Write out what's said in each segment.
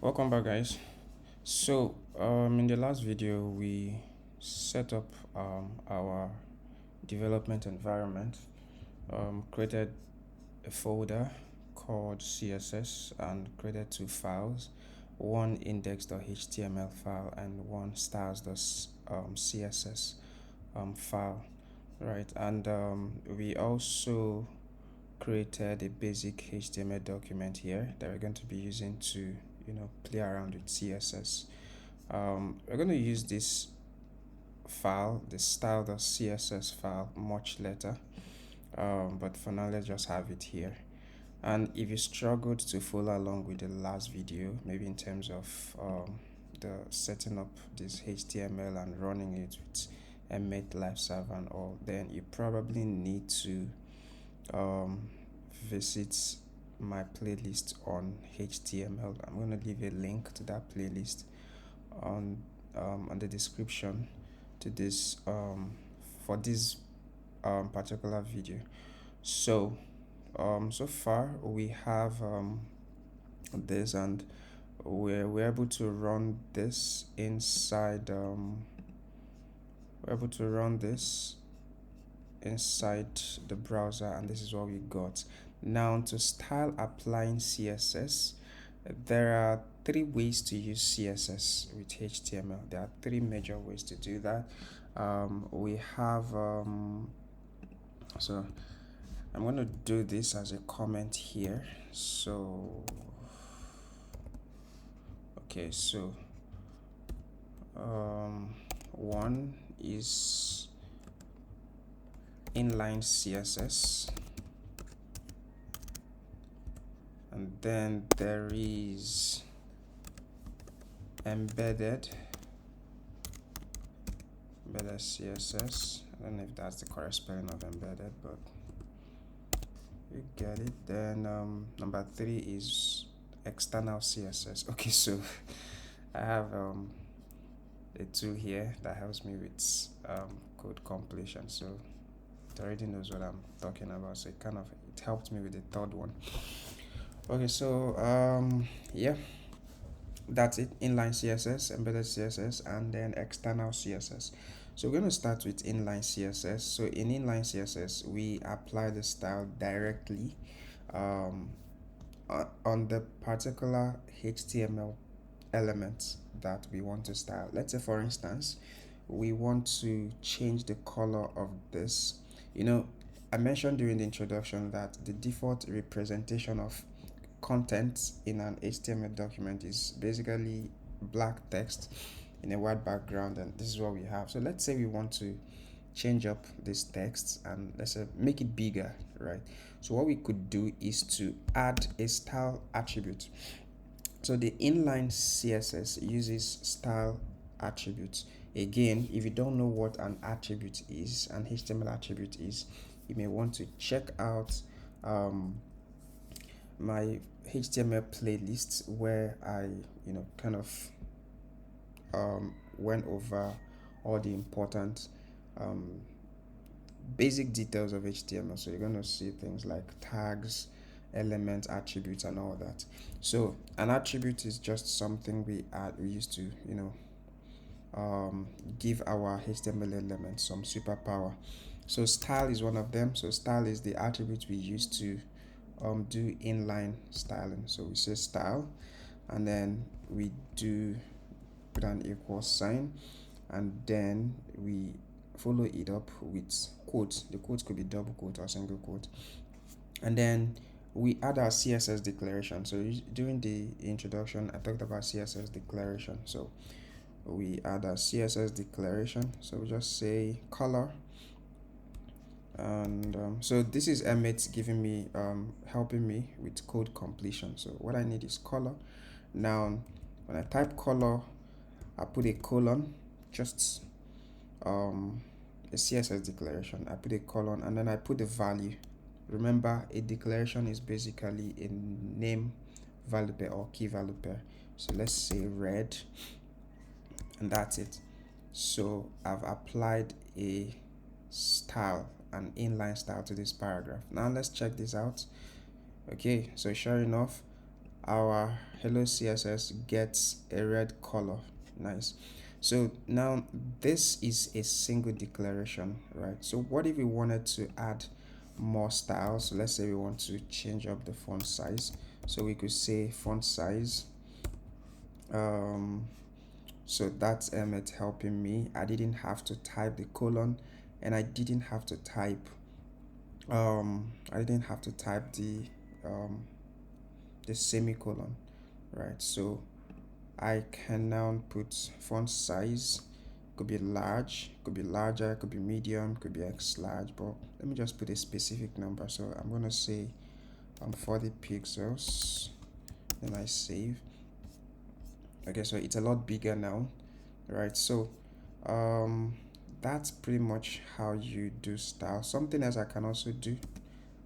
Welcome back, guys. In the last video we set up our development environment, created a folder called CSS and created two files, one index.html file and one styles.css file, right? And we also created a basic HTML document here that we're going to be using to play around with CSS. We're going to use this file, the style.css file, much later, but for now let's just have it here. And if you struggled to follow along with the last video, maybe in terms of the setting up this HTML and running it with Mate Live Server and all, then you probably need to visit my playlist on HTML. I'm going to leave a link to that playlist on the description to this for this particular video. So far we have this, and we're able to run this inside inside the browser, and this is what we got. Now, to style applying CSS, there are three ways to use CSS with HTML. There are three major ways to do that. We have so I'm going to do this as a comment here. One is inline CSS, and then there is embedded CSS. I don't know if that's the correct spelling of embedded, but you get it. Then number three is external CSS. Okay, so I have a tool here that helps me with code completion, so it already knows what I'm talking about, so it helped me with the third one. Okay, so yeah, that's it. Inline CSS, embedded CSS, and then external CSS. So we're going to start with inline CSS. So in inline CSS, we apply the style directly on the particular HTML elements that we want to style. Let's say, for instance, we want to change the color of this. I mentioned during the introduction that the default representation of content in an HTML document is basically black text in a white background, and this is what we have. So let's say we want to change up this text and let's say make it bigger, right? So what we could do is to add a style attribute. So the inline CSS uses style attributes. Again, if you don't know what an attribute is, an HTML attribute is, you may want to check out my HTML playlist where I went over all the important basic details of HTML. So you're going to see things like tags, elements, attributes, and all that. So an attribute is just something we used to give our HTML elements some superpower. So style is one of them. So style is the attribute we use to do inline styling. So we say style, and then we do put an equal sign, and then we follow it up with quotes. The quotes could be double quote or single quote, and then we add our CSS declaration. So during the introduction I talked about CSS declaration, so we add our CSS declaration. So we just say color, and so this is Emmett giving me helping me with code completion. So what I need is color. Now when I type color, I put a colon, just a CSS declaration. I put a colon, and then I put the value. Remember, a declaration is basically a name value pair or key value pair. So let's say red, and that's it. So I've applied a style, an inline style, to this paragraph. Now let's check this out. Okay, so sure enough, our hello CSS gets a red color. Nice. So now this is a single declaration, right? So what if we wanted to add more styles? So let's say we want to change up the font size. So we could say font size. So that's it helping me. I didn't have to type the colon, and I didn't have to type the semicolon, right? So I can now put font size. Could be large, could be larger, could be medium, could be X large, but let me just put a specific number. So I'm gonna say 40 pixels. Then I save. Okay, so it's a lot bigger now, right? So um that's pretty much how you do style. Something else I can also do,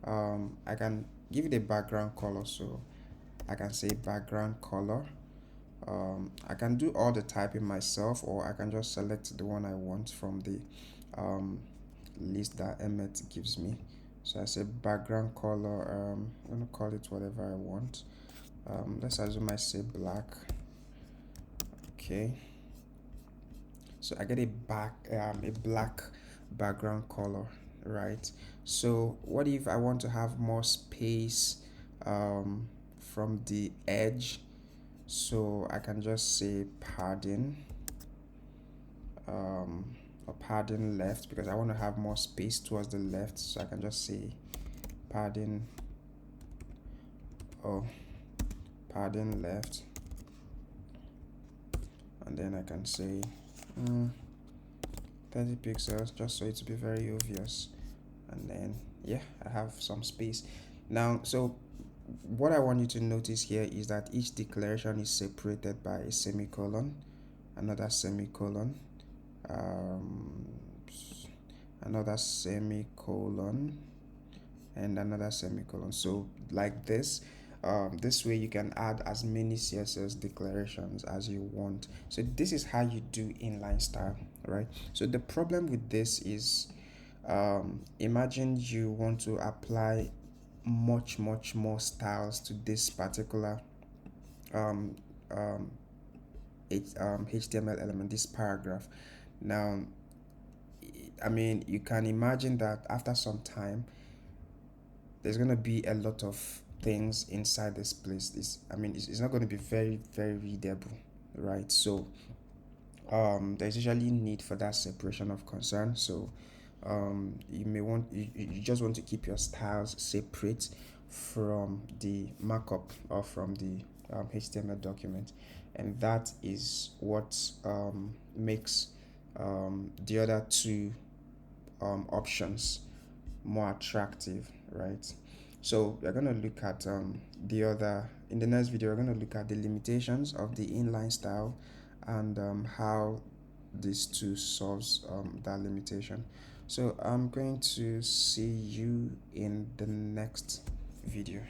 I can give it a background color. So I can say background color. I can do all the typing myself, or I can just select the one I want from the list that Emmet gives me. So I say background color. I'm gonna call it whatever I want. Let's assume I say black. Okay, so I get a black background color, right? So what if I want to have more space from the edge? So I can just say padding, or padding left, because I want to have more space towards the left. So I can just say padding, oh, padding left, and then I can say 30 pixels, just so it to be very obvious. And then yeah, I have some space now. So what I want you to notice here is that each declaration is separated by a semicolon, another semicolon, um, another semicolon, and another semicolon. So like this, this way you can add as many CSS declarations as you want. So this is how you do inline style, right? So the problem with this is, imagine you want to apply much more styles to this particular um, um, HTML element, this paragraph. Now, I mean, you can imagine that after some time, there's going to be a lot of things inside this place. It's not going to be very readable, right? So there's usually need for that separation of concern. So you just want to keep your styles separate from the markup or from the HTML document, and that is what makes the other two options more attractive, right? So we're going to look at in the next video, we're going to look at the limitations of the inline style, and how these two solves that limitation. So I'm going to see you in the next video.